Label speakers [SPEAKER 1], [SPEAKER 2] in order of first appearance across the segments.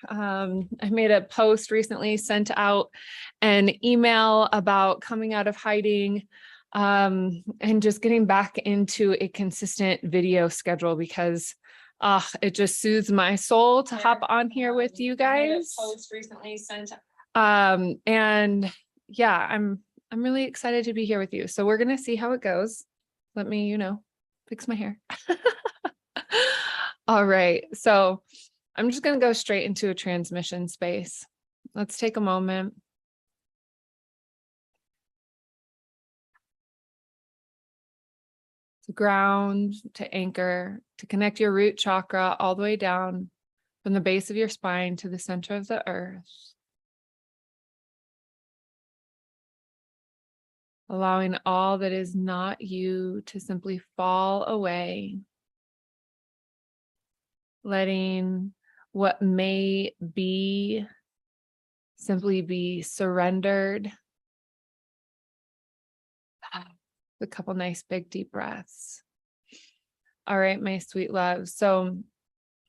[SPEAKER 1] I made a post recently, sent out an email about coming out of hiding, and just getting back into a consistent video schedule because it just soothes my soul to hop on here with you guys. Post recently sent. And yeah, I'm really excited to be here with you. So we're gonna see how it goes. Let me, fix my hair. All right, so I'm just going to go straight into a transmission space. Let's take a moment. To ground, to anchor, to connect your root chakra all the way down from the base of your spine to the center of the earth. Allowing all that is not you to simply fall away. Letting what may be simply be surrendered. A couple nice big deep breaths. All right, my sweet love. So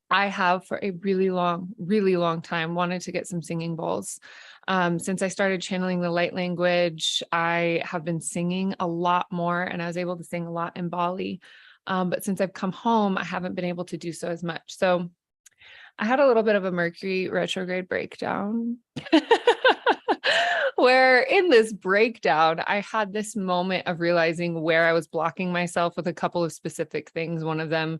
[SPEAKER 1] I have for a really long time wanted to get some singing bowls. Since I started channeling the light language, I have been singing a lot more, and I was able to sing a lot in Bali. But since I've come home, I haven't been able to do so as much. So I had a little bit of a Mercury retrograde breakdown where in this breakdown, I had this moment of realizing where I was blocking myself with a couple of specific things. One of them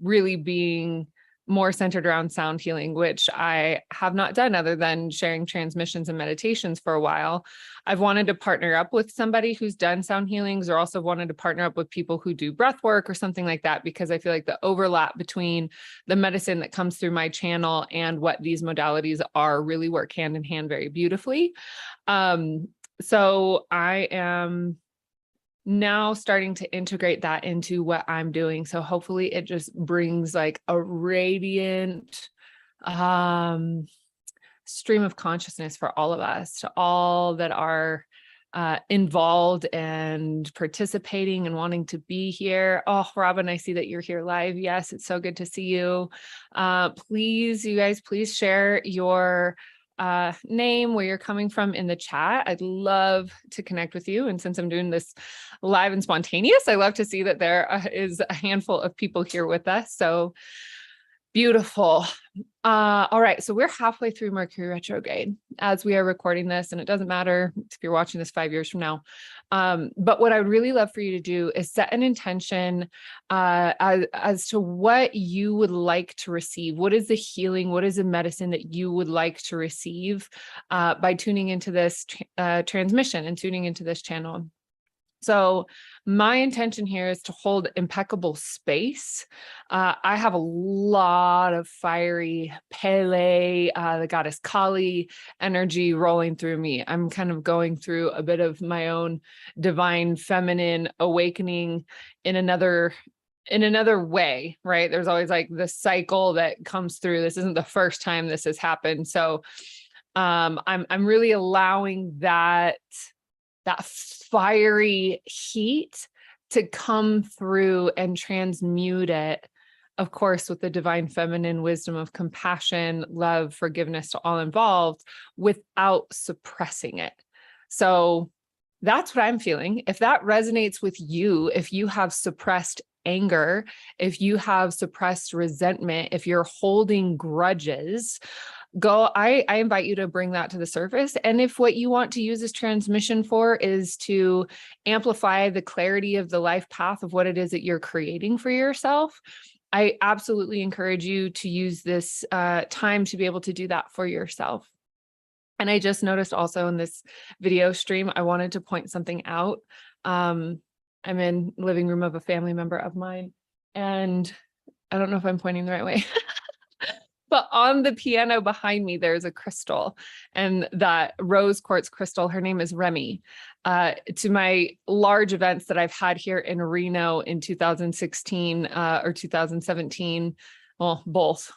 [SPEAKER 1] really being more centered around sound healing, which I have not done other than sharing transmissions and meditations for a while. I've wanted to partner up with somebody who's done sound healings, or also wanted to partner up with people who do breath work or something like that, because I feel like the overlap between the medicine that comes through my channel and what these modalities are really work hand in hand very beautifully. So I am now starting to integrate that into what I'm doing. So hopefully it just brings like a radiant stream of consciousness for all of us, to all that are involved and participating and wanting to be here. Oh, Robin, I see that you're here live. Yes, it's so good to see you. Please, you guys, please share your name, where you're coming from in the chat. I'd love to connect with you. And since I'm doing this live and spontaneous, I love to see that there is a handful of people here with us. So beautiful. All right. So we're halfway through Mercury retrograde as we are recording this, and it doesn't matter if you're watching this 5 years from now. But what I would really love for you to do is set an intention as to what you would like to receive. What is the healing? What is the medicine that you would like to receive by tuning into this transmission and tuning into this channel? So my intention here is to hold impeccable space. I have a lot of fiery Pele, the goddess Kali energy rolling through me. I'm kind of going through a bit of my own divine feminine awakening in another way, right? There's always like the cycle that comes through. This isn't the first time this has happened. So I'm really allowing that fiery heat to come through and transmute it, of course, with the divine feminine wisdom of compassion, love, forgiveness to all involved, without suppressing it. So that's what I'm feeling. If that resonates with you, if you have suppressed anger, if you have suppressed resentment, if you're holding grudges, I invite you to bring that to the surface. And if what you want to use this transmission for is to amplify the clarity of the life path of what it is that you're creating for yourself, I absolutely encourage you to use this time to be able to do that for yourself. And I just noticed also in this video stream, I wanted to point something out. I'm in the living room of a family member of mine, and I don't know if I'm pointing the right way. But on the piano behind me, there's a crystal, and that rose quartz crystal, her name is Remy. To my large events that I've had here in Reno in 2016 or 2017, well, both.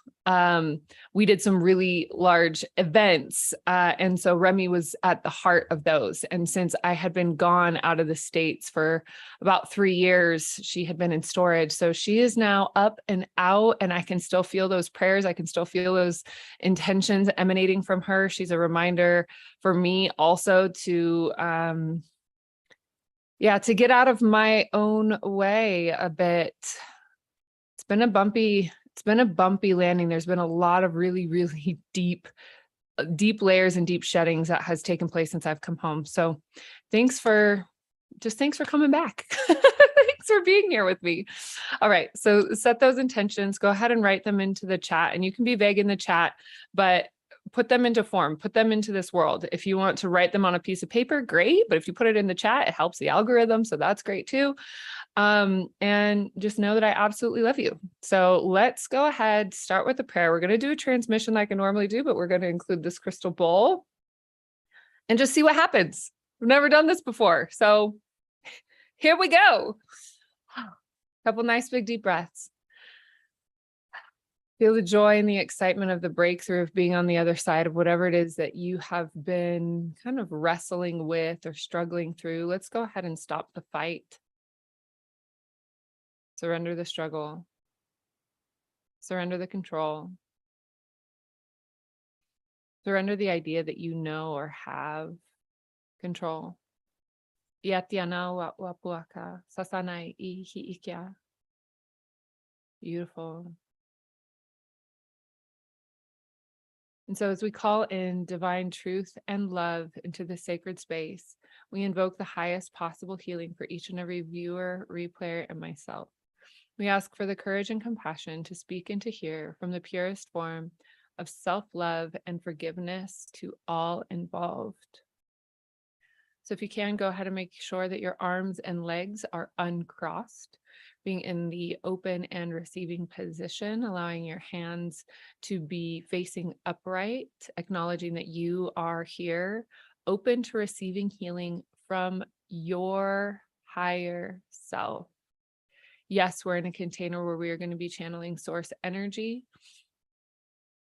[SPEAKER 1] We did some really large events. And so Remy was at the heart of those. And since I had been gone out of the States for about 3 years, she had been in storage. So she is now up and out, and I can still feel those prayers. I can still feel those intentions emanating from her. She's a reminder for me also to, to get out of my own way a bit. It's been a bumpy landing. There's been a lot of really, really deep layers and deep sheddings that has taken place since I've come home. So thanks for coming back. Thanks for being here with me. All right. So set those intentions, go ahead and write them into the chat, and you can be vague in the chat, but put them into form, put them into this world. If you want to write them on a piece of paper, great. But if you put it in the chat, it helps the algorithm. So that's great too. And just know that I absolutely love you. So let's go ahead, start with the prayer. We're going to do a transmission like I normally do, but we're going to include this crystal bowl and just see what happens. We've never done this before. So here we go. Couple nice big deep breaths. Feel the joy and the excitement of the breakthrough of being on the other side of whatever it is that you have been kind of wrestling with or struggling through. Let's go ahead and stop the fight. Surrender the struggle. Surrender the control. Surrender the idea that you know or have control. Beautiful. And so as we call in divine truth and love into the sacred space, we invoke the highest possible healing for each and every viewer, replayer, and myself. We ask for the courage and compassion to speak and to hear from the purest form of self-love and forgiveness to all involved. So if you can, go ahead and make sure that your arms and legs are uncrossed, being in the open and receiving position, allowing your hands to be facing upright, acknowledging that you are here, open to receiving healing from your higher self. Yes, we're in a container where we are going to be channeling source energy,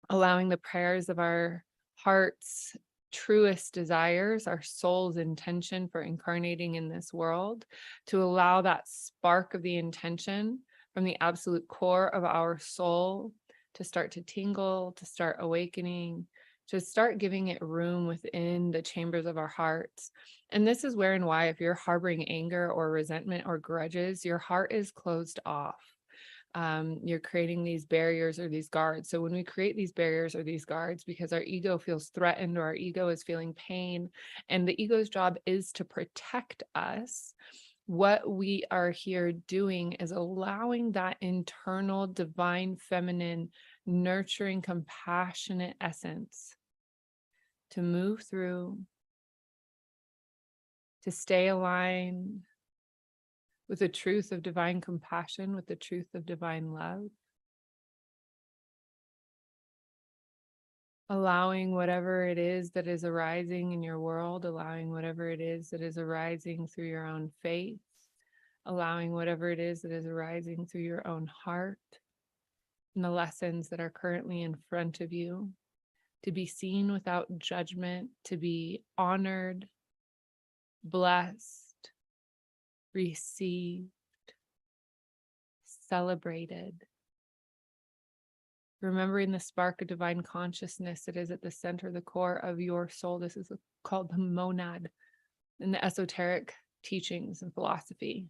[SPEAKER 1] allowing the prayers of our heart's truest desires, our soul's intention for incarnating in this world, to allow that spark of the intention from the absolute core of our soul to start to tingle, to start awakening, to start giving it room within the chambers of our hearts. And this is where and why, if you're harboring anger or resentment or grudges, your heart is closed off. You're creating these barriers or these guards. So when we create these barriers or these guards because our ego feels threatened or our ego is feeling pain, and the ego's job is to protect us, what we are here doing is allowing that internal divine feminine nurturing compassionate essence to move through, to stay aligned with the truth of divine compassion, with the truth of divine love. Allowing whatever it is that is arising in your world, allowing whatever it is that is arising through your own faith, allowing whatever it is that is arising through your own heart, and the lessons that are currently in front of you, to be seen without judgment, to be honored, blessed, received, celebrated. Remembering the spark of divine consciousness that is at the center, the core of your soul. This is called the monad in the esoteric teachings and philosophy.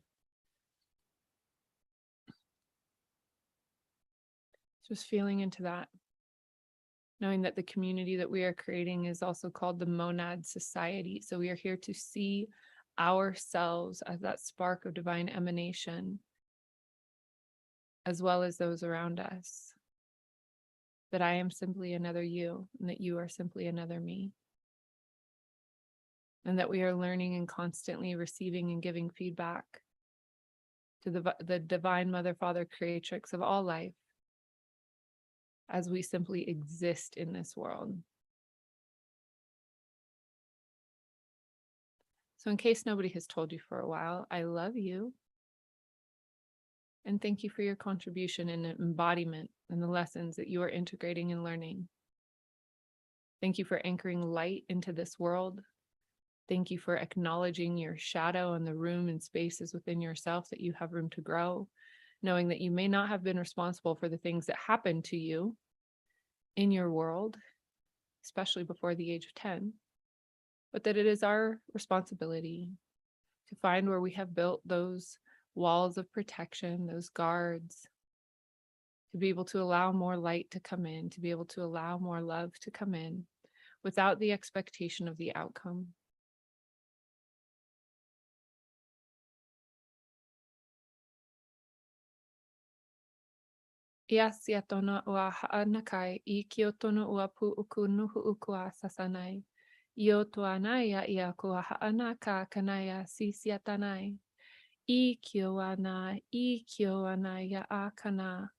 [SPEAKER 1] Just feeling into that. Knowing that the community that we are creating is also called the monad society. So we are here to see ourselves as that spark of divine emanation, as well as those around us. That I am simply another you, and that you are simply another me. And that we are learning and constantly receiving and giving feedback to the divine mother, father, creatrix of all life, as we simply exist in this world. So in case nobody has told you for a while, I love you. And thank you for your contribution and embodiment and the lessons that you are integrating and learning. Thank you for anchoring light into this world. Thank you for acknowledging your shadow and the room and spaces within yourself that you have room to grow, knowing that you may not have been responsible for the things that happened to you in your world, especially before the age of 10, but that it is our responsibility to find where we have built those walls of protection, those guards, to be able to allow more light to come in, to be able to allow more love to come in without the expectation of the outcome. Iasia tona ua haanakai I kio tona ua pu uku nuhu ukua sasanai. Io tuanaia ia kua haanaka kanaya sisiatanai. I kio ana ia a kana.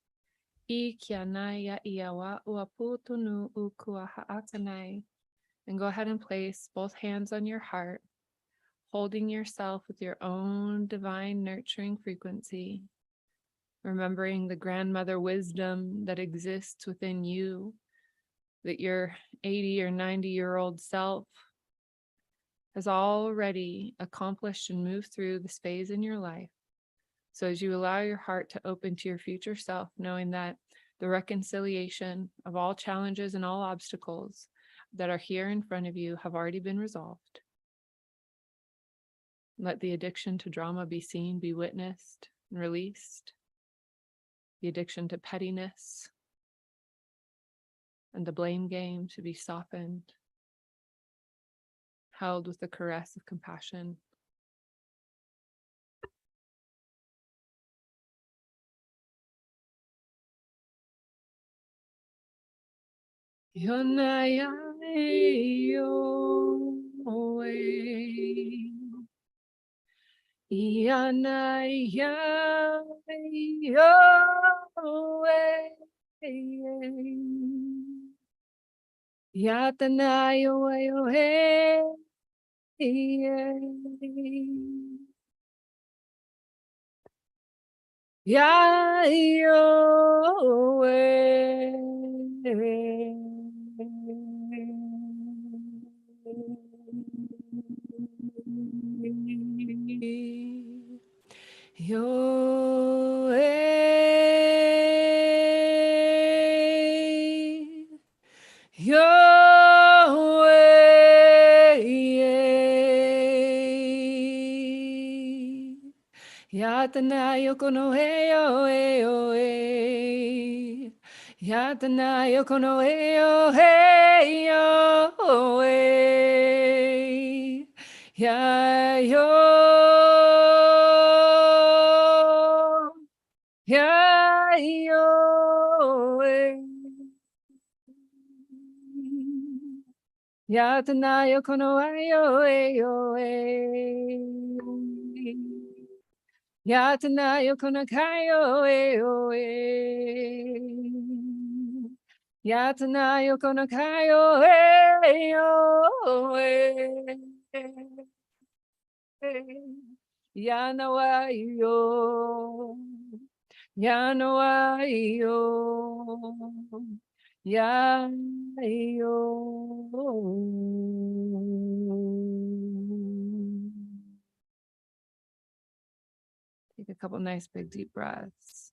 [SPEAKER 1] I kianaya ia wa ua pu tunu ukua haakanai. And go ahead and place both hands on your heart, holding yourself with your own divine nurturing frequency. Remembering the grandmother wisdom that exists within you, that your 80 or 90-year-old self has already accomplished and moved through this phase in your life. So as you allow your heart to open to your future self, knowing that the reconciliation of all challenges and all obstacles that are here in front of you have already been resolved. Let the addiction to drama be seen, be witnessed, and released. The addiction to pettiness and the blame game to be softened, held with the caress of compassion. Yonaya Yanaya Yatanayo Yatana yokono heyo heyo he. Yatana yokono heyo heyo he. Ya yo. Ya yo he. Yatana yokono heyo heyo he. Yatana yokona kayo Yatana yokona kayo Yanawa yo Yanawa yo Take a couple nice big deep breaths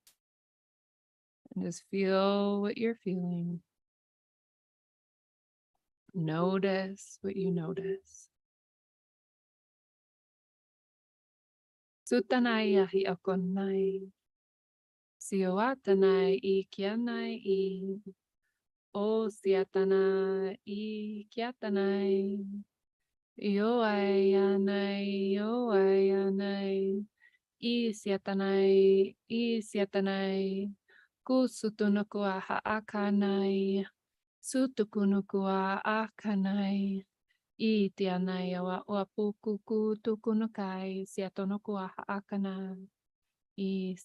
[SPEAKER 1] and just feel what you're feeling. Notice what you notice. Sutanai hi akonai. Sioatanai I kianai I. O siatana I kiatanai. Ioai anai. I siatanai, kusutunukua haakanai, sutukunukua akanai, I tianai awa wapukuku tukunukai, siatonukua haakana, I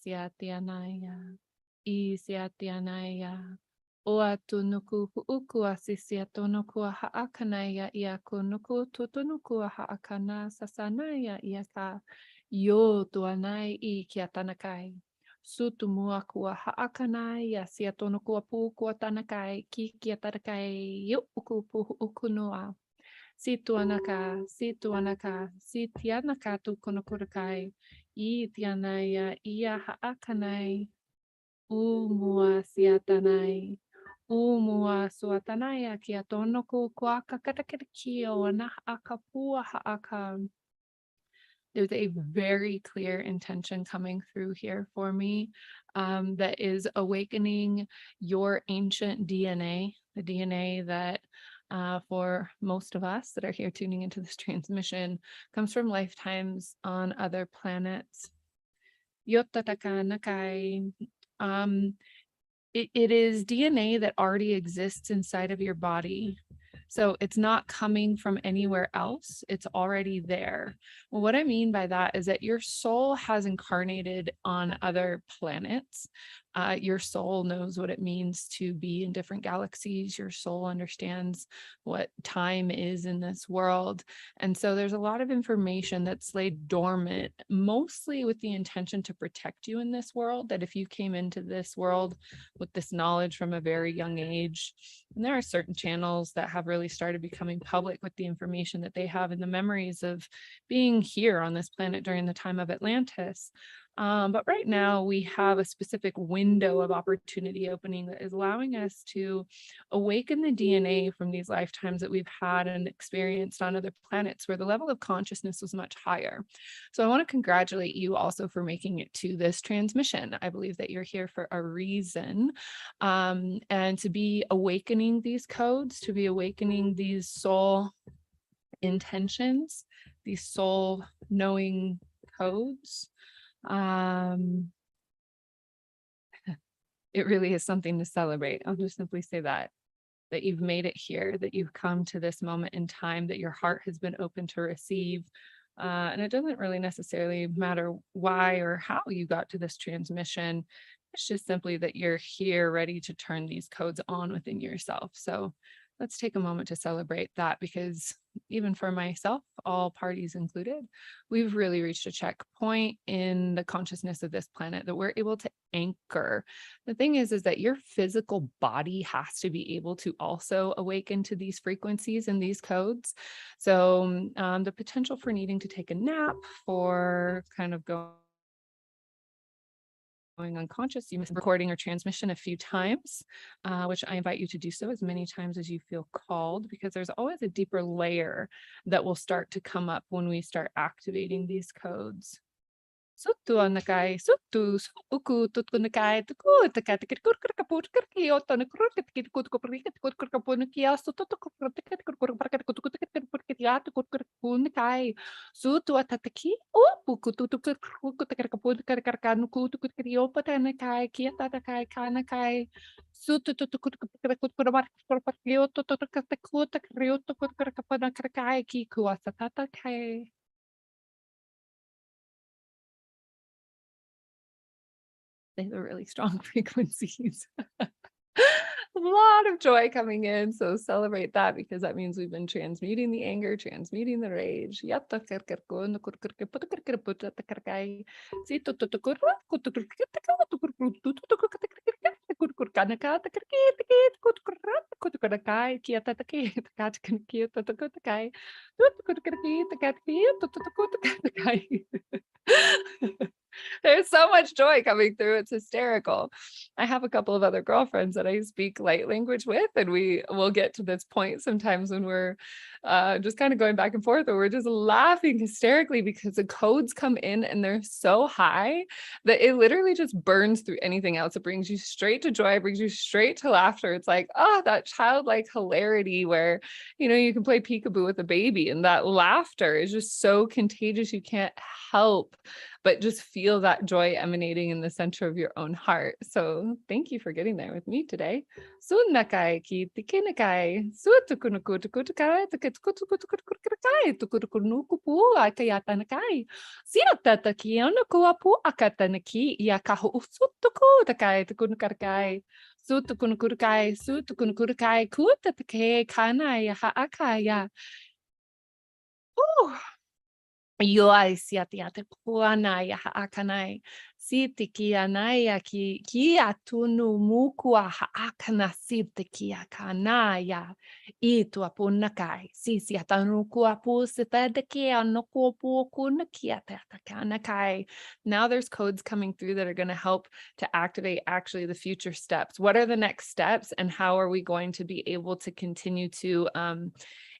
[SPEAKER 1] siatianaya, oatunuku huukua sisiatonukua haakanaya, iakunuku tutunukua haakana sasanaya iaka. Yo tuanai I kiatanakai. Sutumua kua haakanai ya sia tono kua pu kua tanakai ki kia tarakai yu uku pu ukunua. Situanaka, sitianaka tu konokurakai, I tianaya ia haakanai, umua siatanai, umua suatanaya kia tonoku kuaka katakakio ana akapua haaka. There's a very clear intention coming through here for me that is awakening your ancient DNA, the DNA that for most of us that are here tuning into this transmission comes from lifetimes on other planets. Yotataka nakai. It is DNA that already exists inside of your body. So it's not coming from anywhere else. It's already there. Well, what I mean by that is that your soul has incarnated on other planets. Your soul knows what it means to be in different galaxies. Your soul understands what time is in this world. And so there's a lot of information that's laid dormant, mostly with the intention to protect you in this world, that if you came into this world with this knowledge from a very young age, and there are certain channels that have really started becoming public with the information that they have in the memories of being here on this planet during the time of Atlantis. But right now we have a specific window of opportunity opening that is allowing us to awaken the DNA from these lifetimes that we've had and experienced on other planets where the level of consciousness was much higher. So I want to congratulate you also for making it to this transmission. I believe that you're here for a reason, and to be awakening these codes, to be awakening these soul intentions, these soul knowing codes. It really is something to celebrate. I'll just simply say that you've made it here, that you've come to this moment in time, that your heart has been open to receive. And it doesn't really necessarily matter why or how you got to this transmission. It's just simply that you're here ready to turn these codes on within yourself. So let's take a moment to celebrate that, because even for myself, all parties included, we've really reached a checkpoint in the consciousness of this planet that we're able to anchor. The thing is that your physical body has to be able to also awaken to these frequencies and these codes. So the potential for needing to take a nap, for kind of going unconscious, you missed recording or transmission a few times, which I invite you to do so as many times as you feel called, because there's always a deeper layer that will start to come up when we start activating these codes. Sutuanakai, sutu, uku, tutkunakai, tuku, takatikakurkapurkaki, otonakurkatikutkapurkatikutkapurkia, sututukurkatikutkapurkatikutkapurkatiatukurkatikunakai, sutuatataki, upukututukurkutakaputkatikanukutukatiopatanai, kiatatakai, kanakai, sutututukurkatikutkapurkatikutakariotokutakakai, kikuasatatakai. They are really strong frequencies. A lot of joy coming in. So celebrate that, because that means we've been transmuting the anger, transmuting the rage. There's so much joy coming through. It's hysterical. I have a couple of other girlfriends that I speak light language with, and we will get to this point sometimes when we're just kind of going back and forth, or we're just laughing hysterically because the codes come in and they're so high that it literally just burns through anything else. It brings you straight to joy, it brings you straight to laughter. It's like, oh, that childlike hilarity where, you can play peekaboo with a baby, and that laughter is just so contagious. You can't help but just feel that joy emanating in the center of your own heart. So thank you for getting there with me today. Sunnakai ki tikinakai, sutukunukutukutukai, tukatukutukutukutukai, tukutukunukupu akayatanakai, siatataki onukuapu akatanaki, yakahu usutuku tukunukarkai, sutukunukurukai, kutatake kana yaha akaya. Yoai siatiate puanai haakanai. Siti kianaya ki atunu mukua haakana siti kia kanaya. Itu apunakai. Sisi atanukua pusitadakia nokuapu kunakia takanakai. Now there's codes coming through that are going to help to activate actually the future steps. What are the next steps and how are we going to be able to continue to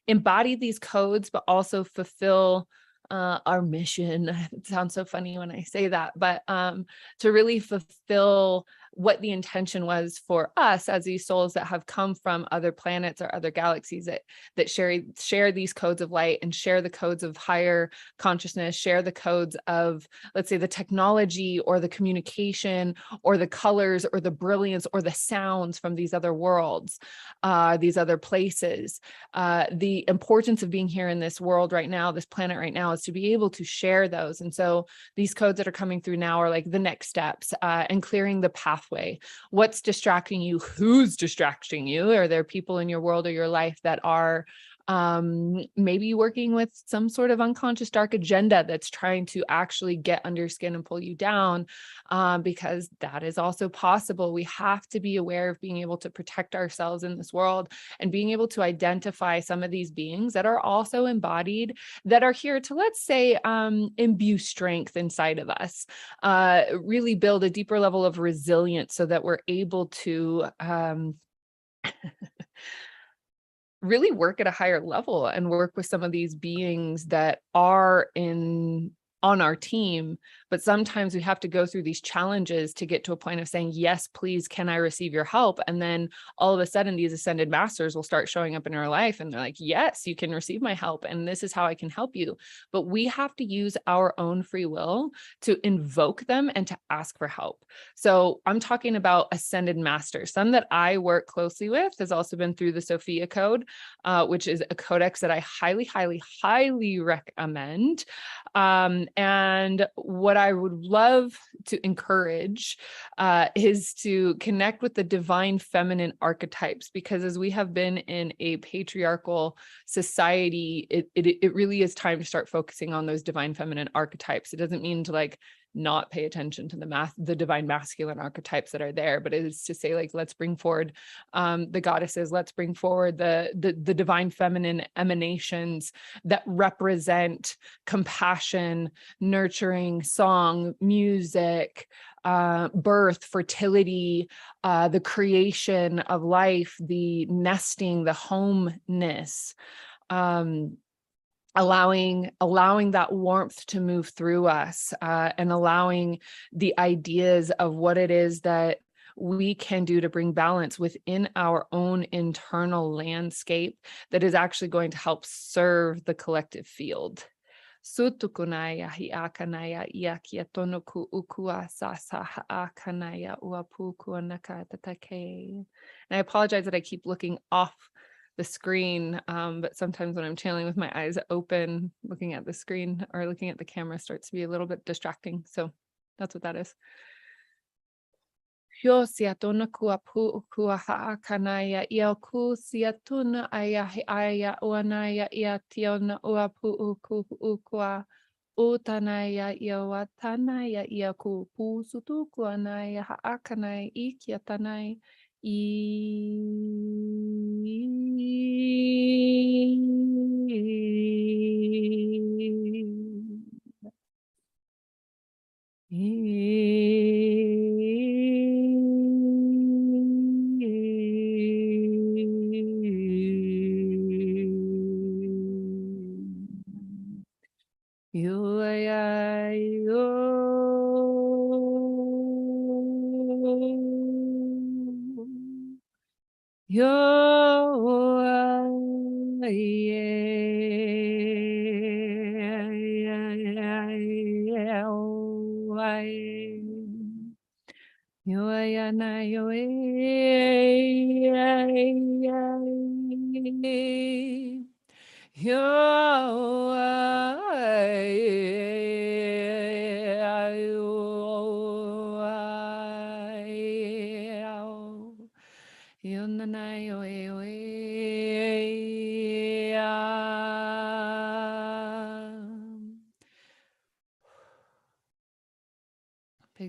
[SPEAKER 1] embody these codes, but also fulfill our mission. It sounds so funny when I say that, but to really fulfill what the intention was for us as these souls that have come from other planets or other galaxies that share these codes of light and share the codes of higher consciousness, share the codes of, let's say, the technology or the communication or the colors or the brilliance or the sounds from these other worlds, these other places. The importance of being here in this world right now, this planet right now, is to be able to share those. And so these codes that are coming through now are like the next steps, and clearing the pathway. What's distracting you? Who's distracting you? Are there people in your world or your life that are maybe working with some sort of unconscious dark agenda that's trying to actually get under your skin and pull you down? Because that is also possible. We have to be aware of being able to protect ourselves in this world and being able to identify some of these beings that are also embodied, that are here to, let's say, imbue strength inside of us, really build a deeper level of resilience so that we're able to really work at a higher level and work with some of these beings that are on our team. But sometimes we have to go through these challenges to get to a point of saying, yes, please, can I receive your help? And then all of a sudden these ascended masters will start showing up in our life and they're like, yes, you can receive my help. And this is how I can help you. But we have to use our own free will to invoke them and to ask for help. So I'm talking about ascended masters. Some that I work closely with has also been through the Sophia Code, which is a codex that I highly, highly, highly recommend. And what I would love to encourage is to connect with the divine feminine archetypes, because as we have been in a patriarchal society, it really is time to start focusing on those divine feminine archetypes. It doesn't mean to like not pay attention to the divine masculine archetypes that are there, but it is to say, like, let's bring forward the goddesses, let's bring forward the divine feminine emanations that represent compassion, nurturing, song, music, birth, fertility, the creation of life, the nesting, the homeness, allowing that warmth to move through us, and allowing the ideas of what it is that we can do to bring balance within our own internal landscape that is actually going to help serve the collective field. Sutukunaya hiakanaya iakiatonoku ukua sasa haakanaya uapukuanaka tatake. And I apologize that I keep looking off the screen, but sometimes when I'm channeling with my eyes open, looking at the screen or looking at the camera starts to be a little bit distracting. So that's what that is. Yo siatona kuapu ukua haakanaya iaku siatuna aya uanaya iationa uapu uku ukua utanaya iawatanaya iaku pusutukuanaya haakanaya ikiatanaya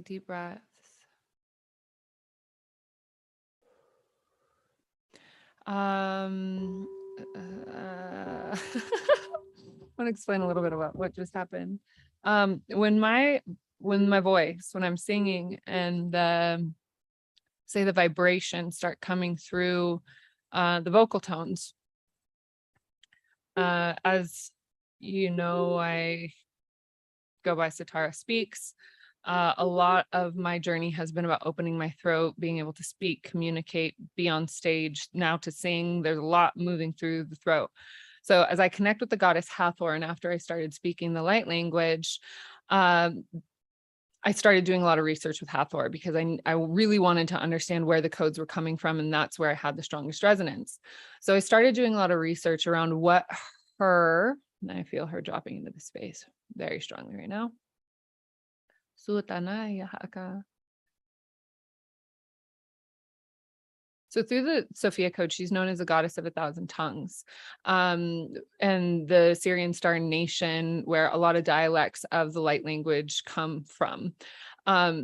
[SPEAKER 1] Take deep breaths. I want to explain a little bit about what just happened. When I'm singing and say the vibrations start coming through the vocal tones, as you know, I go by Sitara Speaks. A lot of my journey has been about opening my throat, being able to speak, communicate, be on stage, now to sing. There's a lot moving through the throat. So as I connect with the goddess Hathor, and after I started speaking the light language, I started doing a lot of research with Hathor because I really wanted to understand where the codes were coming from, and that's where I had the strongest resonance. So I started doing a lot of research around what her, and I feel her dropping into the space very strongly right now. So through the Sophia code, she's known as the goddess of 1,000 tongues. And the Syrian Star Nation, where a lot of dialects of the light language come from.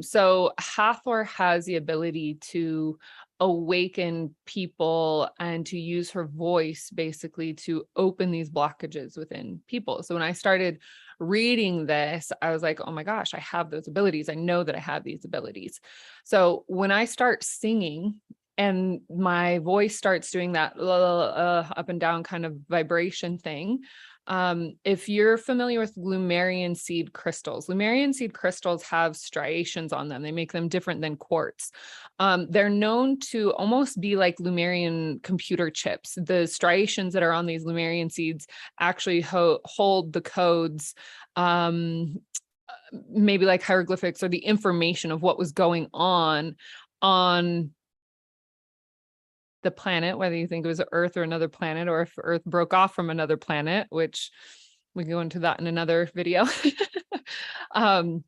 [SPEAKER 1] So Hathor has the ability to awaken people and to use her voice basically to open these blockages within people. So when I started reading this, I was like, oh my gosh, I have those abilities. I know that I have these abilities. So when I start singing, and my voice starts doing that up and down kind of vibration thing. If you're familiar with Lumerian seed crystals have striations on them. They make them different than quartz. They're known to almost be like Lumerian computer chips. The striations that are on these Lumerian seeds actually hold the codes, maybe like hieroglyphics, or the information of what was going on the planet, whether you think it was Earth or another planet, or if Earth broke off from another planet, which we go into that in another video. Either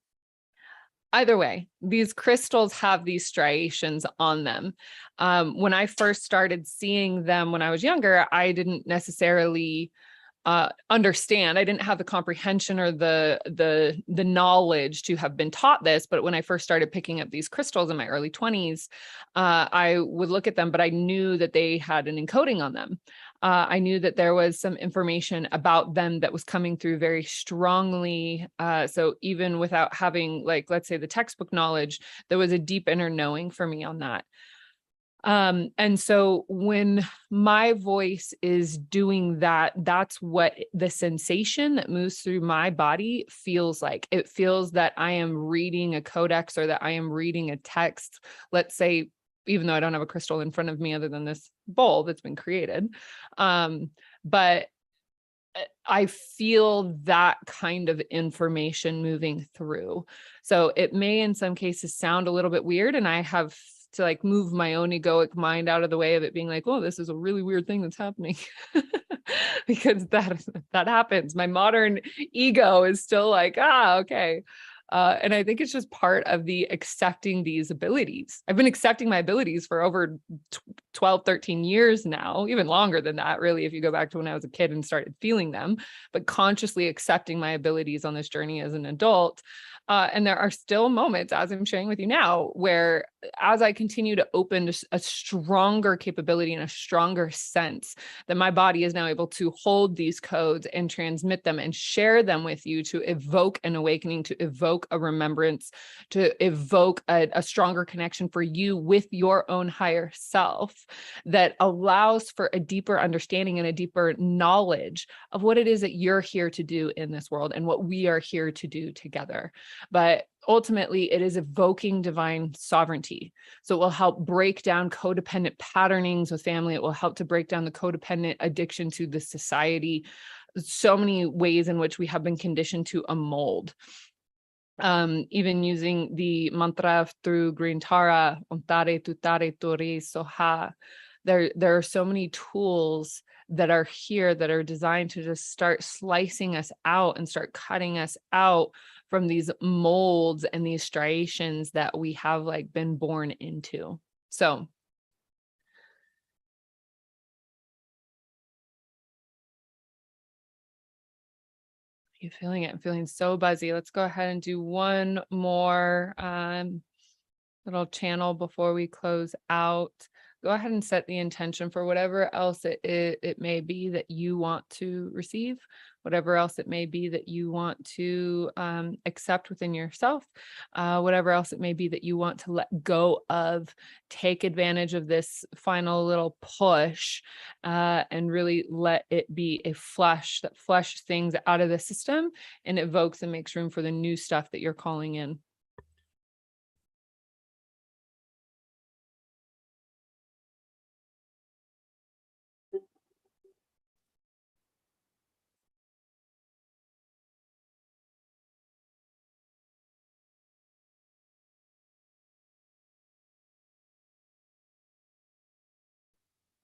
[SPEAKER 1] way, these crystals have these striations on them. When I first started seeing them when I was younger, I didn't necessarily understand. I didn't have the comprehension or the knowledge to have been taught this. But when I first started picking up these crystals in my early 20s, I would look at them, but I knew that they had an encoding on them. I knew that there was some information about them that was coming through very strongly. So even without having, like, let's say the textbook knowledge, there was a deep inner knowing for me on that. And so when my voice is doing that, that's what the sensation that moves through my body feels like. It feels that I am reading a codex, or that I am reading a text. Let's say, even though I don't have a crystal in front of me other than this bowl that's been created. But I feel that kind of information moving through. So it may in some cases sound a little bit weird, and I have to like move my own egoic mind out of the way of it being like, oh, this is a really weird thing that's happening. Because that happens. My modern ego is still like, okay. And I think it's just part of the accepting these abilities. I've been accepting my abilities for over 12, 13 years now, even longer than that, really, if you go back to when I was a kid and started feeling them, but consciously accepting my abilities on this journey as an adult. And there are still moments, as I'm sharing with you now, where as I continue to open a stronger capability and a stronger sense that my body is now able to hold these codes and transmit them and share them with you, to evoke an awakening, to evoke a remembrance, to evoke a stronger connection for you with your own higher self, that allows for a deeper understanding and a deeper knowledge of what it is that you're here to do in this world and what we are here to do together. But ultimately, it is evoking divine sovereignty. So it will help break down codependent patternings with family. It will help to break down the codependent addiction to the society. So many ways in which we have been conditioned to a mold. Even using the mantra through Green Tara, Ontare Tutare Tori Soha. There are so many tools that are here that are designed to just start slicing us out and start cutting us out from these molds and these striations that we have like been born into. So You feeling it? I'm feeling so buzzy. Let's go ahead and do one more little channel before we close out. Go ahead and set the intention for whatever else it may be that you want to receive, whatever else it may be that you want to accept within yourself, whatever else it may be that you want to let go of. Take advantage of this final little push and really let it be a flush that flushes things out of the system and evokes and makes room for the new stuff that you're calling in.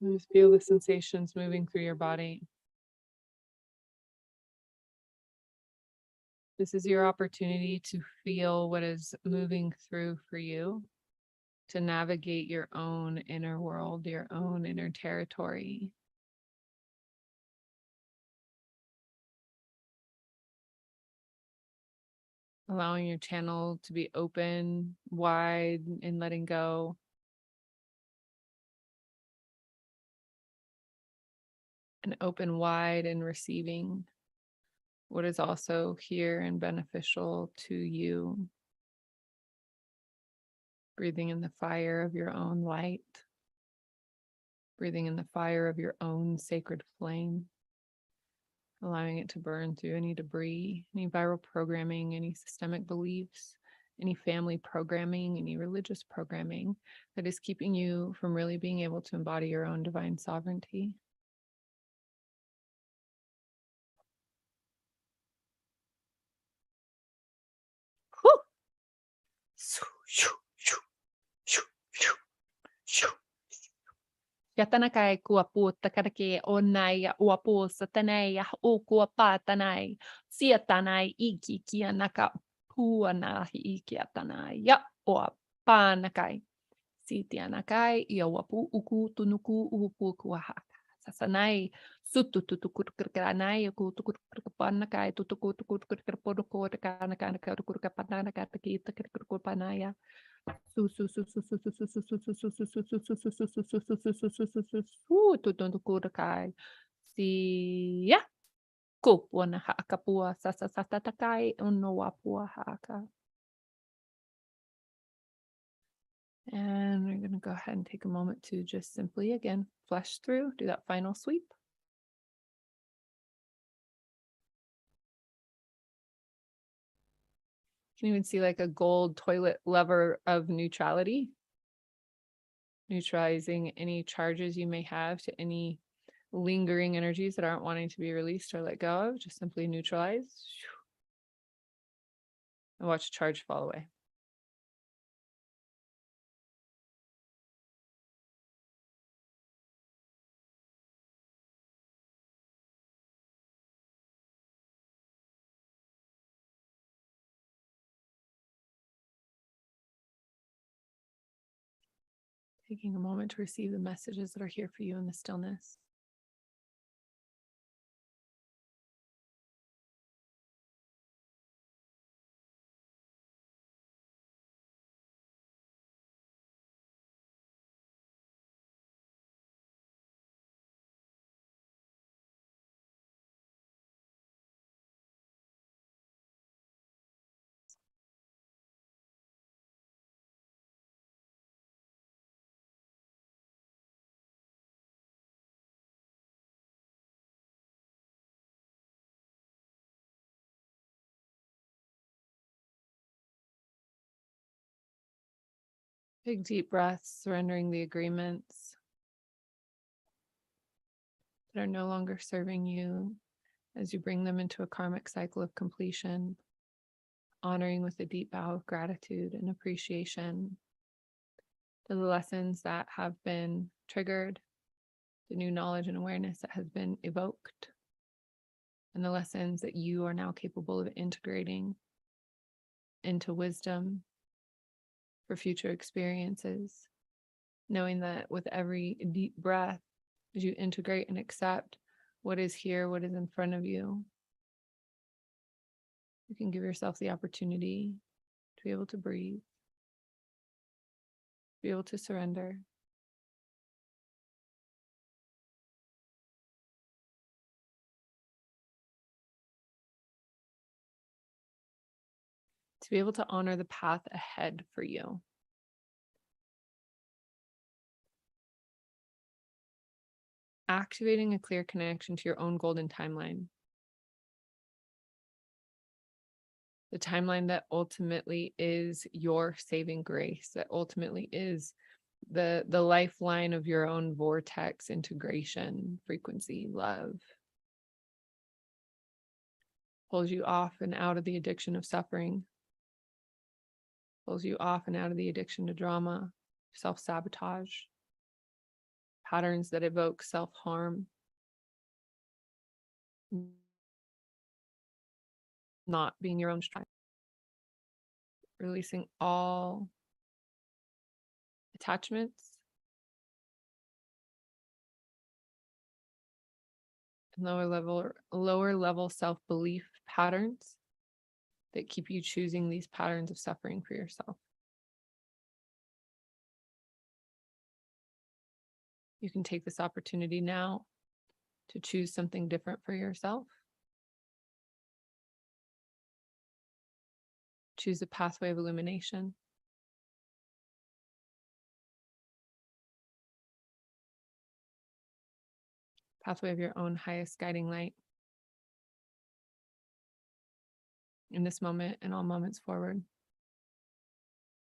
[SPEAKER 1] Just feel the sensations moving through your body. This is your opportunity to feel what is moving through for you, to navigate your own inner world, your own inner territory. Allowing your channel to be open, wide, and letting go. And open wide and receiving what is also here and beneficial to you. Breathing in the fire of your own light. Breathing in the fire of your own sacred flame. Allowing it to burn through any debris, any viral programming, any systemic beliefs, any family programming, any religious programming that is keeping you from really being able to embody your own divine sovereignty. Whew. Yatanakai kua puutta karake onai ja uapuussa tänai ja ukua paatanai. Sietanai iki kianaka puana ikia tanai ja uapaanakai. Sitianakai ja uapu uku tunuku upu kuahaka. Sasanai suttututukurkirkanai ja kutukurkirpanakai tutukutukurkirpodukotakanakai tukurkapanakai takiitakirkurpanaya. Siya kupua na haakapua sasasatakai unowapua haka. And we're going to go ahead and take a moment to just simply, again, flush through, do that final sweep. You can even see like a gold toilet lever of neutrality, neutralizing any charges you may have to any lingering energies that aren't wanting to be released or let go of. Just simply neutralize and watch charge fall away. Taking a moment to receive the messages that are here for you in the stillness. Big deep breaths, surrendering the agreements that are no longer serving you as you bring them into a karmic cycle of completion, honoring with a deep bow of gratitude and appreciation to the lessons that have been triggered, the new knowledge and awareness that has been evoked, and the lessons that you are now capable of integrating into wisdom for future experiences, knowing that with every deep breath, as you integrate and accept what is here, what is in front of you, You can give yourself the opportunity to be able to breathe, be able to surrender. To be able to honor the path ahead for you. Activating a clear connection to your own golden timeline. The timeline that ultimately is your saving grace, that ultimately is the lifeline of your own vortex, integration, frequency, love. Pulls you off and out of the addiction of suffering. Pulls you off and out of the addiction to drama, self-sabotage, patterns that evoke self-harm, not being your own strength. Releasing all attachments and lower level self-belief patterns that keep you choosing these patterns of suffering for yourself. You can take this opportunity now to choose something different for yourself. Choose a pathway of illumination. Pathway of your own highest guiding light. In this moment and all moments forward.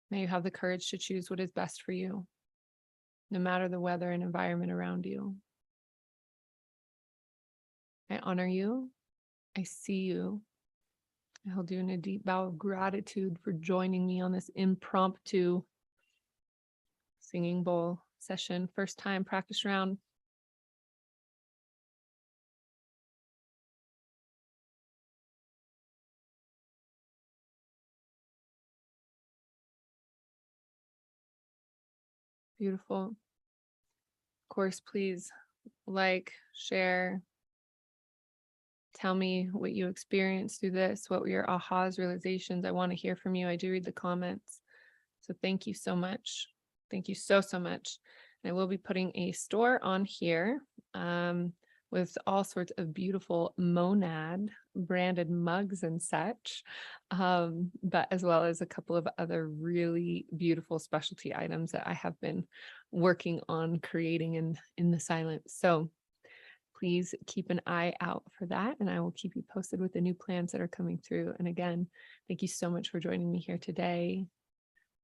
[SPEAKER 1] May you have the courage to choose what is best for you, no matter the weather and environment around you. I honor you. I see you. I hold you in a deep bow of gratitude for joining me on this impromptu singing bowl session. First time practice round. Beautiful. Of course, please like, share, tell me what you experienced through this. What were your ahas, realizations? I want to hear from you. I do read the comments. So thank you so much. Thank you so much. And I will be putting a store on here with all sorts of beautiful Monad branded mugs and such, but as well as a couple of other really beautiful specialty items that I have been working on creating in the silence. So please keep an eye out for that, and I will keep you posted with the new plans that are coming through. And again, thank you so much for joining me here today.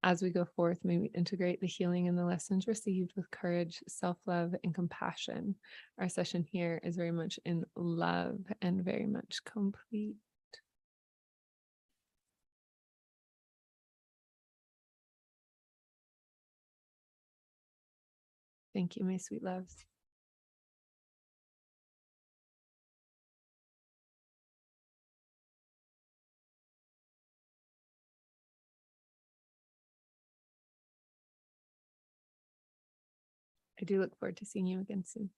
[SPEAKER 1] As we go forth, may we integrate the healing and the lessons received with courage, self-love, and compassion. Our session here is very much in love and very much complete. Thank you, my sweet loves. I do look forward to seeing you again soon.